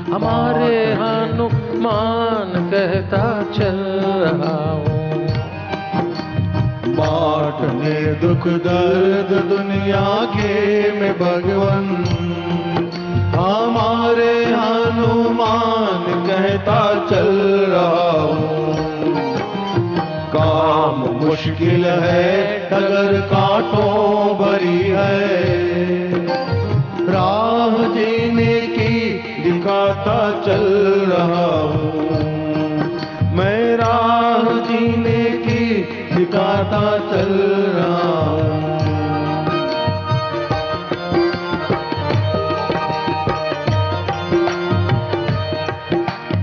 हमारे हनुमान कहता चल रहा हूँ। बांटने दुख दर्द दुनिया के में भगवन, हमारे हनुमान कहता चल रहा हूँ। काम मुश्किल है डगर कांटों भरी है, राह जीने की दिखाता चल रहा हूँ। मैं राह जीने की दिखाता चल रहा हूँ।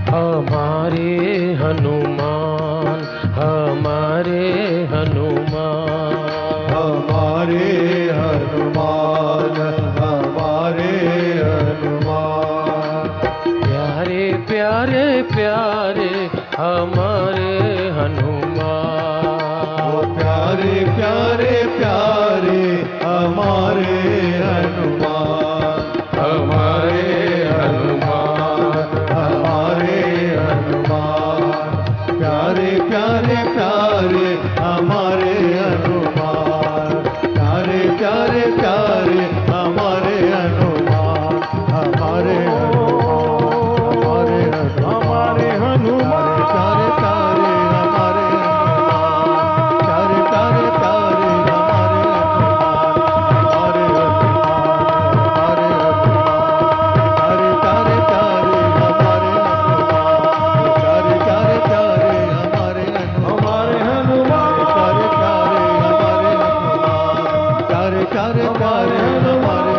हमारे हनुमान, हमारे हनुमान, हमारे हनुमान, हमारे हनुमान, प्यारे प्यारे प्यारे हमारे हनुमान, प्यारे प्यारे प्यारे हमारे हनुमान, हमारे हनुमान, हमारे हनुमान, प्यारे प्यारे प्यारे हमारे हनुमान, प्यारे प्यारे प्यारे हमारे हनुमान, हमारे हमारे हनुमान, प्यारे प्यारे हमारे हनुमान, प्यारे प्यारे प्यारे हमारे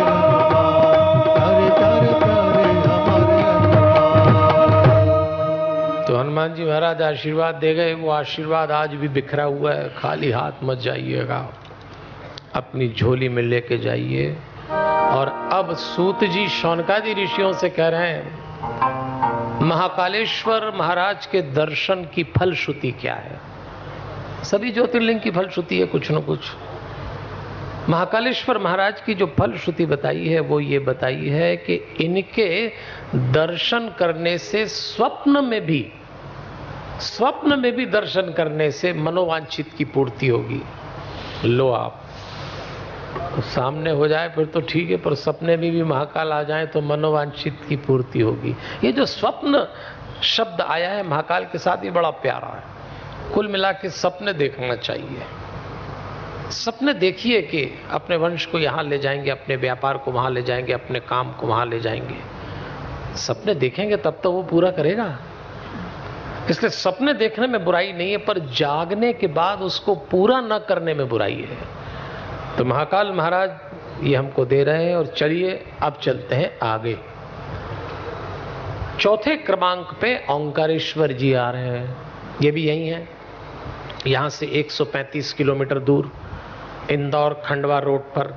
तो हनुमान जी महाराज आशीर्वाद दे गए। वो आशीर्वाद आज भी बिखरा हुआ है। खाली हाथ मत जाइएगा, अपनी झोली में लेके जाइए। और अब सूत जी शौनकादि ऋषियों से कह रहे हैं, महाकालेश्वर महाराज के दर्शन की फलश्रुति क्या है। सभी ज्योतिर्लिंग की फलश्रुति है कुछ न कुछ। महाकालेश्वर महाराज की जो फलश्रुति बताई है वो ये बताई है कि इनके दर्शन करने से स्वप्न में भी दर्शन करने से मनोवांछित की पूर्ति होगी। लो आप, तो सामने हो जाए फिर तो ठीक है, पर सपने में भी महाकाल आ जाए तो मनोवांछित की पूर्ति होगी। ये जो स्वप्न शब्द आया है महाकाल के साथ, ये बड़ा प्यारा है। कुल मिला के सपने देखना चाहिए। सपने देखिए कि अपने वंश को यहाँ ले जाएंगे, अपने व्यापार को वहाँ ले जाएंगे, अपने काम को वहाँ ले जाएंगे। सपने देखेंगे तब तो वो पूरा करेगा। इसलिए सपने देखने में बुराई नहीं है, पर जागने के बाद उसको पूरा न करने में बुराई है। तो महाकाल महाराज ये हमको दे रहे हैं। और चलिए अब चलते हैं आगे। चौथे क्रमांक पे ओंकारेश्वर जी आ रहे हैं। ये भी यही है, यहाँ से 135 किलोमीटर दूर इंदौर खंडवा रोड पर।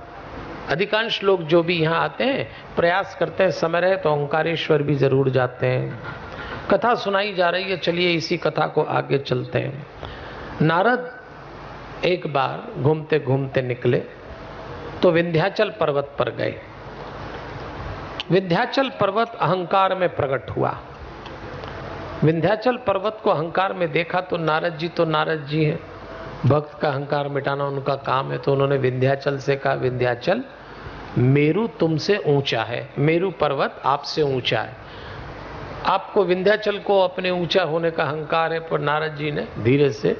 अधिकांश लोग जो भी यहाँ आते हैं प्रयास करते हैं समय रहे तो ओंकारेश्वर भी जरूर जाते हैं। कथा सुनाई जा रही है, चलिए इसी कथा को आगे चलते हैं। नारद एक बार घूमते घूमते निकले तो विंध्याचल पर्वत पर गए। विंध्याचल पर्वत अहंकार में प्रकट हुआ। विंध्याचल पर्वत को अहंकार में देखा तो नारद जी हैं, भक्त का अहंकार मिटाना उनका काम है। तो उन्होंने विंध्याचल से कहा, विंध्याचल मेरू तुमसे ऊंचा है, मेरू पर्वत आपसे ऊंचा है। आपको विंध्याचल को अपने ऊंचा होने का अहंकार है, पर नारद जी ने धीरे से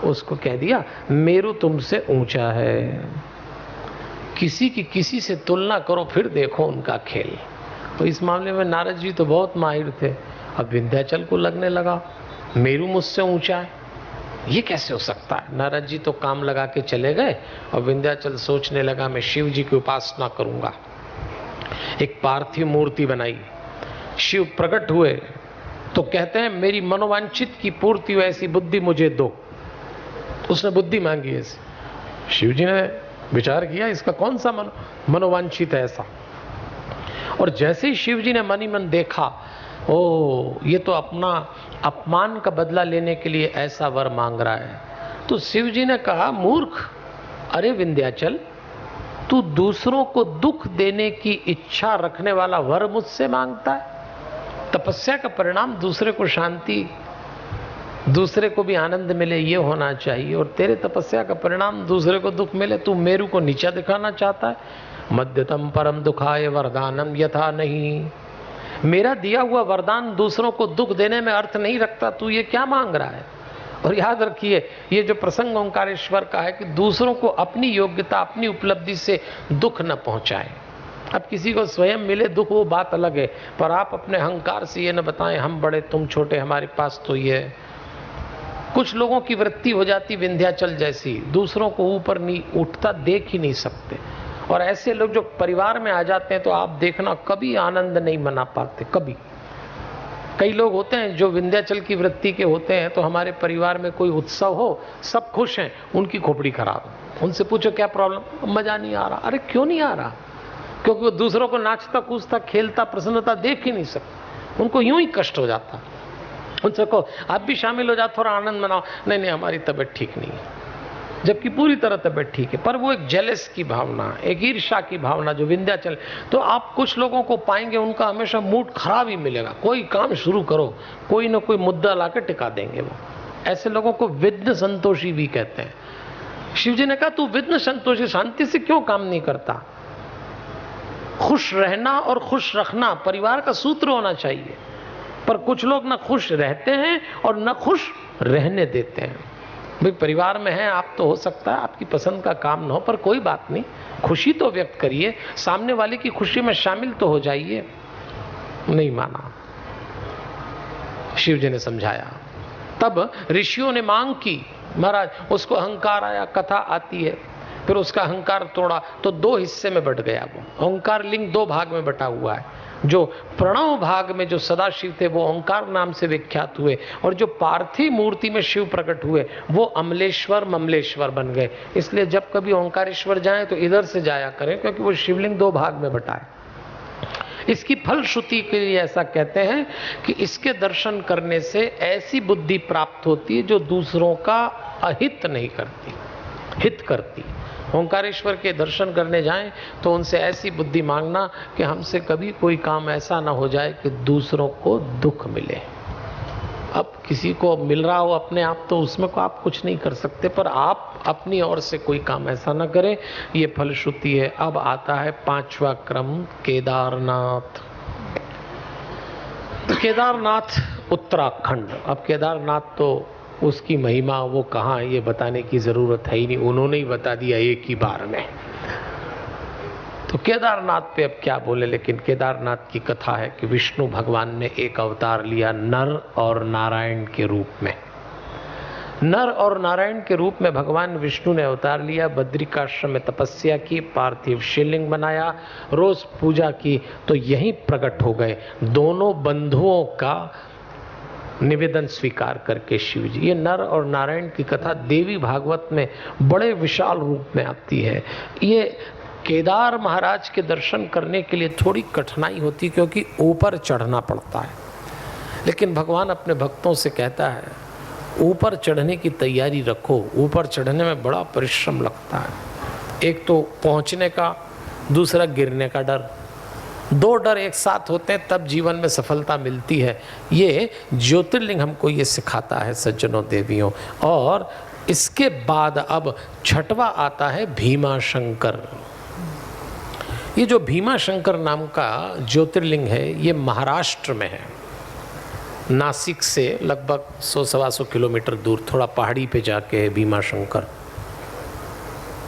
उसको कह दिया, मेरू तुमसे ऊंचा है। किसी की किसी से तुलना करो फिर देखो उनका खेल। तो इस मामले में नारद जी तो बहुत माहिर थे। अब विंध्याचल को लगने लगा मेरू मुझसे ऊंचा है, ये कैसे हो सकता है। नारद जी तो काम लगा के चले गए और विंध्याचल सोचने लगा मैं शिव जी की उपासना करूंगा। एक पार्थिव मूर्ति बनाई, शिव प्रकट हुए तो कहते हैं मेरी मनोवांछित की पूर्ति हो ऐसी बुद्धि मुझे दो। उसने बुद्धि मांगी ऐसी। शिव जी ने विचार किया इसका कौन सा मनोवांछित है ऐसा। और जैसे ही शिव जी ने मन ही मन देखा, ओ ये तो अपना अपमान का बदला लेने के लिए ऐसा वर मांग रहा है। तो शिव जी ने कहा, मूर्ख, अरे विंध्याचल, तू दूसरों को दुख देने की इच्छा रखने वाला वर मुझसे मांगता है। तपस्या का परिणाम दूसरे को शांति, दूसरे को भी आनंद मिले, ये होना चाहिए। और तेरे तपस्या का परिणाम दूसरे को दुख मिले, तू मेरू को नीचा दिखाना चाहता है। मध्यतम परम दुखाय वरदानम यथा नहीं, मेरा दिया हुआ वरदान दूसरों को दुख देने में अर्थ नहीं रखता, तू ये क्या मांग रहा है। और याद रखिए, ये जो प्रसंग ओंकारेश्वर का है कि दूसरों को अपनी योग्यता, अपनी उपलब्धि से दुख न पहुंचाए। अब किसी को स्वयं मिले दुख वो बात अलग है, पर आप अपने अहंकार से ये न बताएं हम बड़े तुम छोटे, हमारे पास तो ये है। कुछ लोगों की वृत्ति हो जाती विंध्याचल जैसी, दूसरों को ऊपर नहीं उठता देख ही नहीं सकते। और ऐसे लोग जो परिवार में आ जाते हैं तो आप देखना कभी आनंद नहीं मना पाते, कभी। कई लोग होते हैं जो विंध्याचल की वृत्ति के होते हैं, तो हमारे परिवार में कोई उत्सव हो, सब खुश हैं, उनकी खोपड़ी खराब। उनसे पूछो क्या प्रॉब्लम, मजा नहीं आ रहा। अरे क्यों नहीं आ रहा? क्योंकि वो दूसरों को नाचता कूदता खेलता प्रसन्नता देख ही नहीं सकते, उनको यूं ही कष्ट हो जाता। उनसे कहो आप भी शामिल हो जाओ, थोड़ा आनंद मनाओ, नहीं नहीं हमारी तबीयत ठीक नहीं है, जबकि पूरी तरह तबीयत ठीक है। पर वो एक जेलस की भावना, एक ईर्ष्या की भावना जो विंध्याचल, तो आप कुछ लोगों को पाएंगे उनका हमेशा मूड खराब ही मिलेगा। कोई काम शुरू करो, कोई ना कोई मुद्दा लाकर टिका देंगे वो। ऐसे लोगों को विघ्न संतोषी भी कहते हैं। शिव जी ने कहा तू विघ्न संतोषी, शांति से क्यों काम नहीं करता? खुश रहना और खुश रखना परिवार का सूत्र होना चाहिए। पर कुछ लोग न खुश रहते हैं और न खुश रहने देते हैं। भाई परिवार में है आप, तो हो सकता है आपकी पसंद का काम न हो, पर कोई बात नहीं, खुशी तो व्यक्त करिए, सामने वाले की खुशी में शामिल तो हो जाइए। नहीं माना, शिव जी ने समझाया। तब ऋषियों ने मांग की, महाराज उसको अहंकार आया, कथा आती है, फिर उसका अहंकार तोड़ा तो दो हिस्से में बट गया। वो ओंकार लिंग दो भाग में बटा हुआ है। जो प्रणव भाग में जो सदाशिव थे वो ओंकार नाम से विख्यात हुए, और जो पार्थिव मूर्ति में शिव प्रकट हुए वो अमलेश्वर ममलेश्वर बन गए। इसलिए जब कभी ओंकारेश्वर जाएं तो इधर से जाया करें, क्योंकि वो शिवलिंग दो भाग में बटा है। इसकी फलश्रुति के लिए ऐसा कहते हैं कि इसके दर्शन करने से ऐसी बुद्धि प्राप्त होती है जो दूसरों का अहित नहीं करती, हित करती। ओंकारेश्वर के दर्शन करने जाएं तो उनसे ऐसी बुद्धि मांगना कि हमसे कभी कोई काम ऐसा ना हो जाए कि दूसरों को दुख मिले। अब किसी को मिल रहा हो अपने आप तो उसमें को आप कुछ नहीं कर सकते, पर आप अपनी ओर से कोई काम ऐसा ना करें, ये फलश्रुति है। अब आता है पांचवा क्रम, केदारनाथ। तो केदारनाथ उत्तराखंड। अब केदारनाथ तो उसकी महिमा वो कहाँ है ये बताने की जरूरत है ही नहीं, उन्होंने ही बता दिया एक ही बार में। तो केदारनाथ पे अब क्या बोले, लेकिन केदारनाथ की कथा है कि विष्णु भगवान ने एक अवतार लिया नर और नारायण के रूप में। नर और नारायण के रूप में भगवान विष्णु ने अवतार लिया, बद्रिकाश्रम में तपस्या की, पार्थिव शिवलिंग बनाया, रोज पूजा की, तो यहीं प्रकट हो गए दोनों बंधुओं का निवेदन स्वीकार करके शिव जी। ये नर और नारायण की कथा देवी भागवत में बड़े विशाल रूप में आती है। ये केदार महाराज के दर्शन करने के लिए थोड़ी कठिनाई होती, क्योंकि ऊपर चढ़ना पड़ता है। लेकिन भगवान अपने भक्तों से कहता है ऊपर चढ़ने की तैयारी रखो। ऊपर चढ़ने में बड़ा परिश्रम लगता है, एक तो पहुंचने का, दूसरा गिरने का डर। दो डर एक साथ होते हैं तब जीवन में सफलता मिलती है। ये ज्योतिर्लिंग हमको ये सिखाता है सज्जनों देवियों। और इसके बाद अब छठवा आता है भीमाशंकर। ये जो भीमाशंकर नाम का ज्योतिर्लिंग है ये महाराष्ट्र में है, नासिक से लगभग 100-125 किलोमीटर दूर, थोड़ा पहाड़ी पे जाके है भीमाशंकर।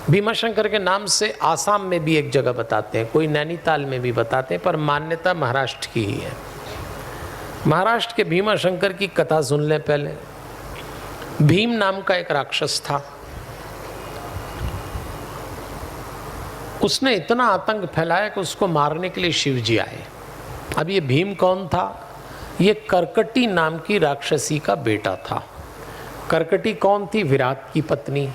भीमाशंकर के नाम से आसाम में भी एक जगह बताते हैं, कोई नैनीताल में भी बताते हैं, पर मान्यता महाराष्ट्र की ही है। महाराष्ट्र के भीमाशंकर की कथा सुन लें पहले। भीम नाम का एक राक्षस था, उसने इतना आतंक फैलाया कि उसको मारने के लिए शिव जी आए। अब ये भीम कौन था? ये कर्कटी नाम की राक्षसी का बेटा था। कर्कटी कौन थी? विराट की पत्नी।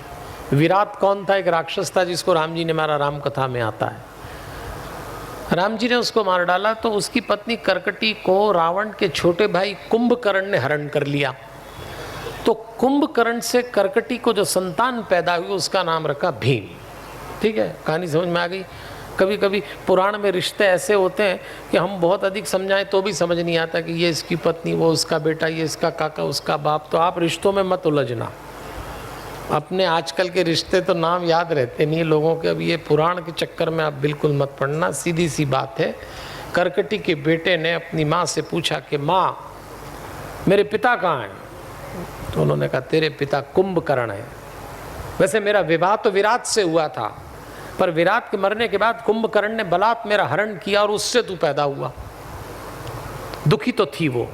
विराट कौन था? एक राक्षस था जिसको राम जी ने मारा, राम कथा में आता है। राम जी ने उसको मार डाला तो उसकी पत्नी कर्कटी को रावण के छोटे भाई कुंभकर्ण ने हरण कर लिया। तो कुंभकर्ण से कर्कटी को जो संतान पैदा हुई उसका नाम रखा भीम। ठीक है, कहानी समझ में आ गई। कभी कभी पुराण में रिश्ते ऐसे होते हैं कि हम बहुत अधिक समझाएं तो भी समझ नहीं आता कि ये इसकी पत्नी, वो उसका बेटा, ये इसका काका, उसका बाप। तो आप रिश्तों में मत उलझना। अपने आजकल के रिश्ते तो नाम याद रहते नहीं लोगों के, अब ये पुराण के चक्कर में आप बिल्कुल मत पड़ना। सीधी सी बात है, करकटी के बेटे ने अपनी माँ से पूछा कि माँ मेरे पिता कहाँ हैं? तो उन्होंने कहा तेरे पिता कुंभकर्ण है। वैसे मेरा विवाह तो विराट से हुआ था, पर विराट के मरने के बाद कुंभकर्ण ने बलात् मेरा हरण किया और उससे तू पैदा हुआ। दुखी तो थी वो,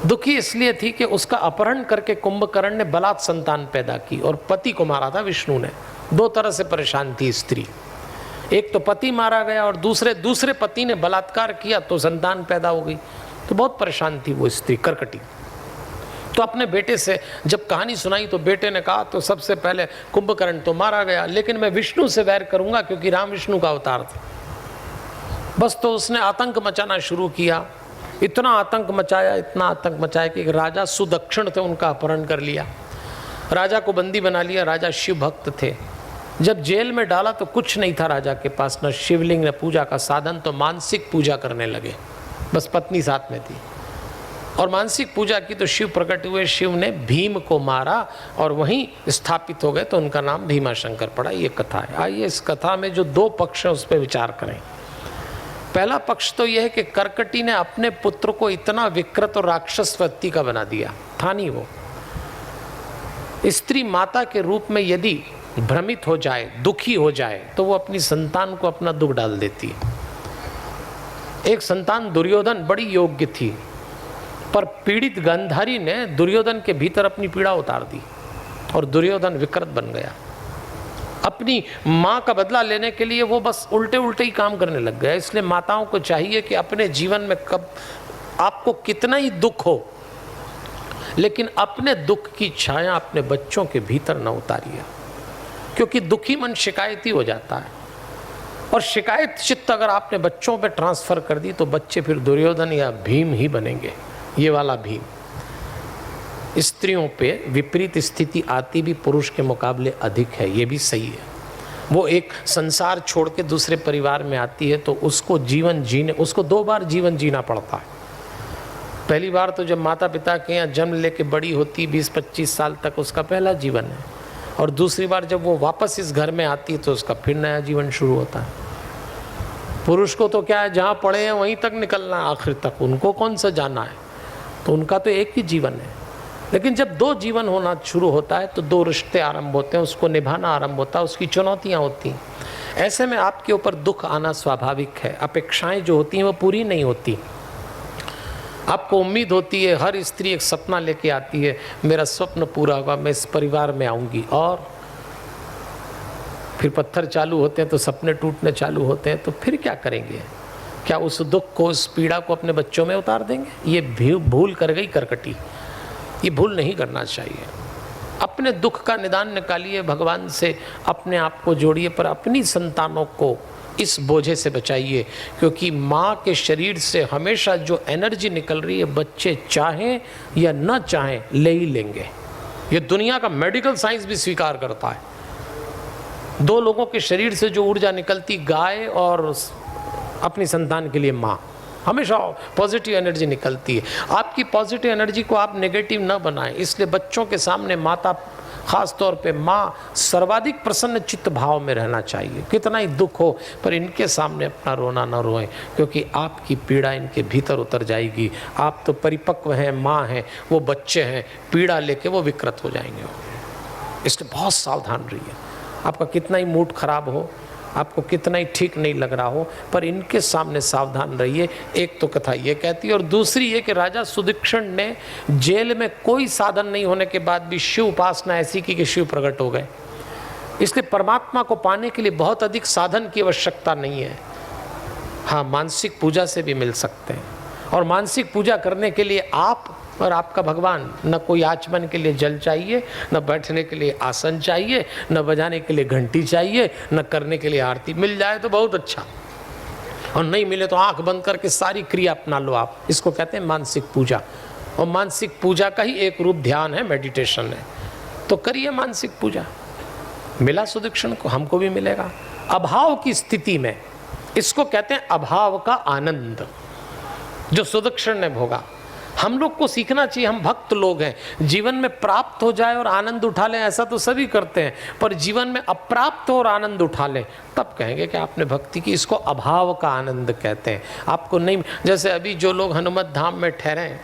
दुखी इसलिए थी कि उसका अपहरण करके कुंभकर्ण ने बलात् संतान पैदा की और पति को मारा था विष्णु ने। दो तरह से परेशान थी स्त्री, एक तो पति मारा गया और दूसरे पति ने बलात्कार किया तो संतान पैदा हो गई। तो बहुत परेशान थी वो स्त्री करकटी। तो अपने बेटे से जब कहानी सुनाई तो बेटे ने कहा तो सबसे पहले कुंभकर्ण तो मारा गया, लेकिन मैं विष्णु से वैर करूंगा क्योंकि राम विष्णु का अवतार था। बस तो उसने आतंक मचाना शुरू किया। इतना आतंक मचाया कि राजा सुदक्षिण थे, उनका अपहरण कर लिया, राजा को बंदी बना लिया। राजा शिव भक्त थे। जब जेल में डाला तो कुछ नहीं था राजा के पास, न शिवलिंग न पूजा का साधन, तो मानसिक पूजा करने लगे। बस पत्नी साथ में थी और मानसिक पूजा की तो शिव प्रकट हुए। शिव ने भीम को मारा और वहीं स्थापित हो गए, तो उनका नाम भीमाशंकर पड़ा। ये कथा है। आइए इस कथा में जो दो पक्ष हैं उस पर विचार करें। पहला पक्ष तो यह है कि करकटी ने अपने पुत्र को इतना विकृत और राक्षस व्यक्ति का बना दिया था। नहीं, वो स्त्री माता के रूप में यदि भ्रमित हो जाए, दुखी हो जाए, तो वो अपनी संतान को अपना दुख डाल देती है। एक संतान दुर्योधन बड़ी योग्य थी, पर पीड़ित गांधारी ने दुर्योधन के भीतर अपनी पीड़ा उतार दी और दुर्योधन विकृत बन गया। अपनी माँ का बदला लेने के लिए वो बस उल्टे ही काम करने लग गया। इसलिए माताओं को चाहिए कि अपने जीवन में कब आपको कितना ही दुख हो, लेकिन अपने दुख की छाया अपने बच्चों के भीतर न उतारिए, क्योंकि दुखी मन शिकायती हो जाता है और शिकायत चित्त अगर आपने बच्चों पे ट्रांसफर कर दी तो बच्चे फिर दुर्योधन या भीम ही बनेंगे। ये वाला भीम। स्त्रियों पे विपरीत स्थिति आती भी पुरुष के मुकाबले अधिक है, ये भी सही है। वो एक संसार छोड़ के दूसरे परिवार में आती है तो उसको 2 बार जीवन जीना पड़ता है। पहली बार तो जब माता पिता के यहाँ जन्म लेके बड़ी होती 20-25 साल तक उसका पहला जीवन है, और दूसरी बार जब वो वापस इस घर में आती है तो उसका फिर नया जीवन शुरू होता है। पुरुष को तो क्या है, जहाँ पड़े हैं वहीं तक निकलना है आखिर तक, उनको कौन सा जाना है, तो उनका तो एक ही जीवन है। लेकिन जब 2 जीवन होना शुरू होता है तो 2 रिश्ते आरंभ होते हैं, उसको निभाना आरंभ होता है, उसकी चुनौतियाँ होती हैं। ऐसे में आपके ऊपर दुख आना स्वाभाविक है। अपेक्षाएं जो होती हैं वो पूरी नहीं होती। आपको उम्मीद होती है, हर स्त्री एक सपना लेके आती है, मेरा स्वप्न पूरा होगा, मैं इस परिवार में आऊँगी, और फिर पत्थर चालू होते हैं तो सपने टूटने चालू होते हैं। तो फिर क्या करेंगे? क्या उस दुख को, उस पीड़ा को अपने बच्चों में उतार देंगे? ये भूल कर गई करकटी। ये भूल नहीं करना चाहिए। अपने दुख का निदान निकालिए, भगवान से अपने आप को जोड़िए, पर अपनी संतानों को इस बोझे से बचाइए, क्योंकि माँ के शरीर से हमेशा जो एनर्जी निकल रही है, बच्चे चाहें या न चाहें ले ही लेंगे। ये दुनिया का मेडिकल साइंस भी स्वीकार करता है। 2 लोगों के शरीर से जो ऊर्जा निकलती, गाय और अपनी संतान के लिए माँ, हमेशा पॉजिटिव एनर्जी निकलती है। आपकी पॉजिटिव एनर्जी को आप नेगेटिव न बनाएं। इसलिए बच्चों के सामने माता, खास तौर पे माँ, सर्वाधिक प्रसन्न चित्त भाव में रहना चाहिए। कितना ही दुख हो, पर इनके सामने अपना रोना न रोएं, क्योंकि आपकी पीड़ा इनके भीतर उतर जाएगी। आप तो परिपक्व हैं, माँ हैं, वो बच्चे हैं, पीड़ा लेके वो विकृत हो जाएंगे। इसलिए बहुत सावधान रहिए। आपका कितना ही मूड खराब हो, आपको कितना ही ठीक नहीं लग रहा हो, पर इनके सामने सावधान रहिए। एक तो कथा ये कहती है, और दूसरी ये कि राजा सुदक्षिण ने जेल में कोई साधन नहीं होने के बाद भी शिव उपासना ऐसी की कि शिव प्रकट हो गए। इसलिए परमात्मा को पाने के लिए बहुत अधिक साधन की आवश्यकता नहीं है। हाँ, मानसिक पूजा से भी मिल सकते हैं, और मानसिक पूजा करने के लिए आप और आपका भगवान, न कोई आचमन के लिए जल चाहिए, न बैठने के लिए आसन चाहिए, न बजाने के लिए घंटी चाहिए, न करने के लिए आरती। मिल जाए तो बहुत अच्छा, और नहीं मिले तो आंख बंद करके सारी क्रिया अपना लो आप। इसको कहते हैं मानसिक पूजा, और मानसिक पूजा का ही एक रूप ध्यान है, मेडिटेशन है। तो करिए मानसिक पूजा। मिला सुदक्षिण को, हमको भी मिलेगा। अभाव की स्थिति में, इसको कहते हैं अभाव का आनंद, जो सुदक्षिण ने भोगा। हम लोग को सीखना चाहिए, हम भक्त लोग हैं, जीवन में प्राप्त हो जाए और आनंद उठा लें ऐसा तो सभी करते हैं, पर जीवन में अप्राप्त हो और आनंद उठा लें तब कहेंगे कि आपने भक्ति की। इसको अभाव का आनंद कहते हैं। आपको नहीं, जैसे अभी जो लोग हनुमत धाम में ठहरे हैं,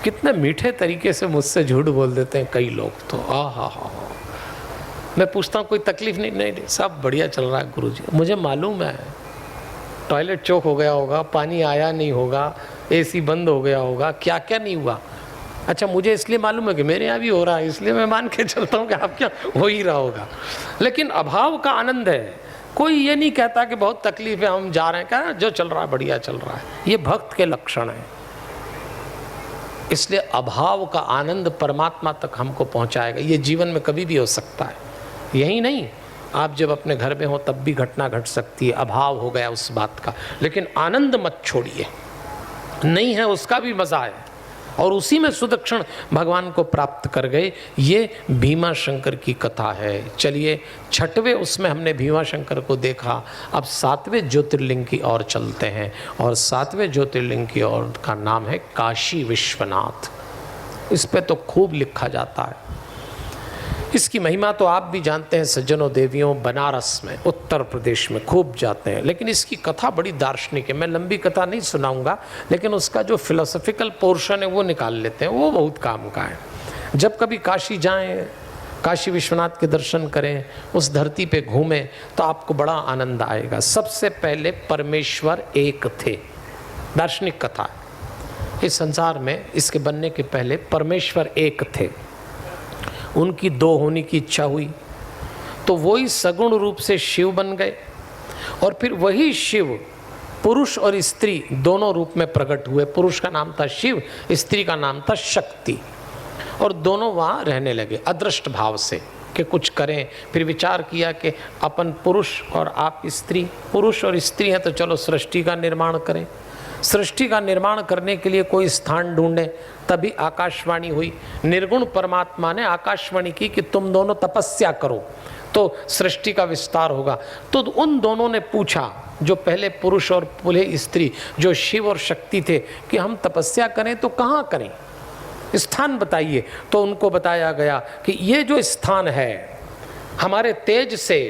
कितने मीठे तरीके से मुझसे झूठ बोल देते हैं कई लोग तो। हा, मैं पूछता हूँ कोई तकलीफ नहीं? नहीं, सब बढ़िया चल रहा है गुरुजी। मुझे मालूम है टॉयलेट चौक हो गया होगा, पानी आया नहीं होगा, एसी बंद हो गया होगा, क्या क्या नहीं हुआ। अच्छा, मुझे इसलिए मालूम है कि मेरे यहाँ भी हो रहा है, इसलिए मैं मान के चलता हूँ कि आप क्या हो ही रहा होगा। लेकिन अभाव का आनंद है। कोई ये नहीं कहता कि बहुत तकलीफ है हम जा रहे हैं, क्या जो चल रहा है बढ़िया चल रहा है। ये भक्त के लक्षण है। इसलिए अभाव का आनंद परमात्मा तक हमको पहुँचाएगा। ये जीवन में कभी भी हो सकता है। यही नहीं, आप जब अपने घर में हो तब भी घटना घट सकती है, अभाव हो गया उस बात का, लेकिन आनंद मत छोड़िए। नहीं है उसका भी मजा है, और उसी में सुदक्षिण भगवान को प्राप्त कर गए। ये भीमा शंकर की कथा है। चलिए, छठवें उसमें हमने भीमा शंकर को देखा। अब सातवें ज्योतिर्लिंग की ओर चलते हैं, और सातवें ज्योतिर्लिंग की ओर का नाम है काशी विश्वनाथ। इस पे तो खूब लिखा जाता है। इसकी महिमा तो आप भी जानते हैं सज्जनों देवियों, बनारस में, उत्तर प्रदेश में खूब जाते हैं। लेकिन इसकी कथा बड़ी दार्शनिक है। मैं लंबी कथा नहीं सुनाऊंगा, लेकिन उसका जो फिलोसॉफिकल पोर्शन है वो निकाल लेते हैं, वो बहुत काम का है। जब कभी काशी जाएं, काशी विश्वनाथ के दर्शन करें, उस धरती पे घूमें, तो आपको बड़ा आनंद आएगा। सबसे पहले परमेश्वर एक थे, दार्शनिक कथा है। इस संसार में इसके बनने के पहले परमेश्वर एक थे। उनकी दो होने की इच्छा हुई तो वही सगुण रूप से शिव बन गए, और फिर वही शिव पुरुष और स्त्री दोनों रूप में प्रकट हुए। पुरुष का नाम था शिव, स्त्री का नाम था शक्ति, और दोनों वहाँ रहने लगे अदृष्ट भाव से कि कुछ करें। फिर विचार किया कि अपन पुरुष और आप स्त्री, पुरुष और स्त्री हैं तो चलो सृष्टि का निर्माण करें। सृष्टि का निर्माण करने के लिए कोई स्थान ढूंढें, तभी आकाशवाणी हुई। निर्गुण परमात्मा ने आकाशवाणी की कि तुम दोनों तपस्या करो तो सृष्टि का विस्तार होगा। तो उन दोनों ने पूछा, जो पहले पुरुष और पहले स्त्री, जो शिव और शक्ति थे, कि हम तपस्या करें तो कहाँ करें, स्थान बताइए। तो उनको बताया गया कि ये जो स्थान है, हमारे तेज से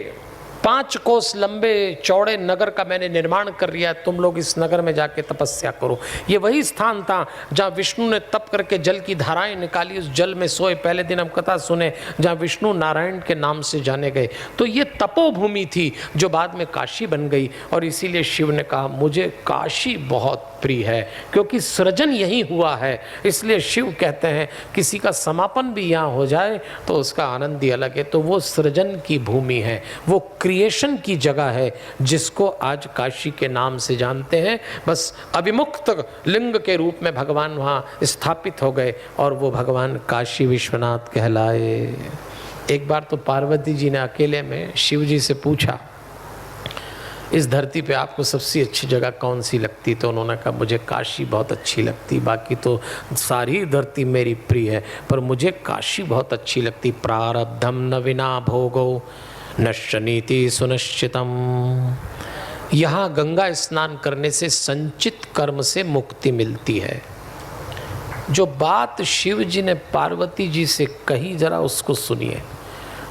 5 कोस लंबे चौड़े नगर का मैंने निर्माण कर दिया, तुम लोग इस नगर में जाके तपस्या करो। ये वही स्थान था जहाँ विष्णु ने तप करके जल की धाराएं निकाली, उस जल में सोए। पहले दिन हम कथा सुने जहाँ विष्णु नारायण के नाम से जाने गए। तो ये तपोभूमि थी जो बाद में काशी बन गई, और इसीलिए शिव ने कहा मुझे काशी बहुत प्रिय है, क्योंकि सृजन यही हुआ है। इसलिए शिव कहते हैं किसी का समापन भी यहाँ हो जाए तो उसका आनंद ही अलग है। तो वो सृजन की भूमि है, वो क्रिएशन की जगह है, जिसको आज काशी के नाम से जानते हैं। बस अभिमुक्त लिंग के रूप में भगवान वहाँ स्थापित हो गए, और वो भगवान काशी विश्वनाथ कहलाए। एक बार तो पार्वती जी ने अकेले में शिव जी से पूछा, इस धरती पे आपको सबसे अच्छी जगह कौन सी लगती? तो उन्होंने कहा मुझे काशी बहुत अच्छी लगती, बाकी तो सारी धरती मेरी प्रिय है, पर मुझे काशी बहुत अच्छी लगती। प्रारब्धम न विना भोगो नश्यनीति सुनिश्चितम। यहाँ गंगा स्नान करने से संचित कर्म से मुक्ति मिलती है। जो बात शिव जी ने पार्वती जी से कही, जरा उसको सुनिए।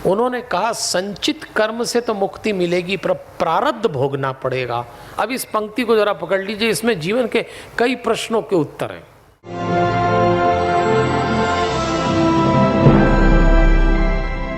उन्होंने कहा संचित कर्म से तो मुक्ति मिलेगी, पर प्रारब्ध भोगना पड़ेगा। अब इस पंक्ति को जरा पकड़ लीजिए, इसमें जीवन के कई प्रश्नों के उत्तर हैं।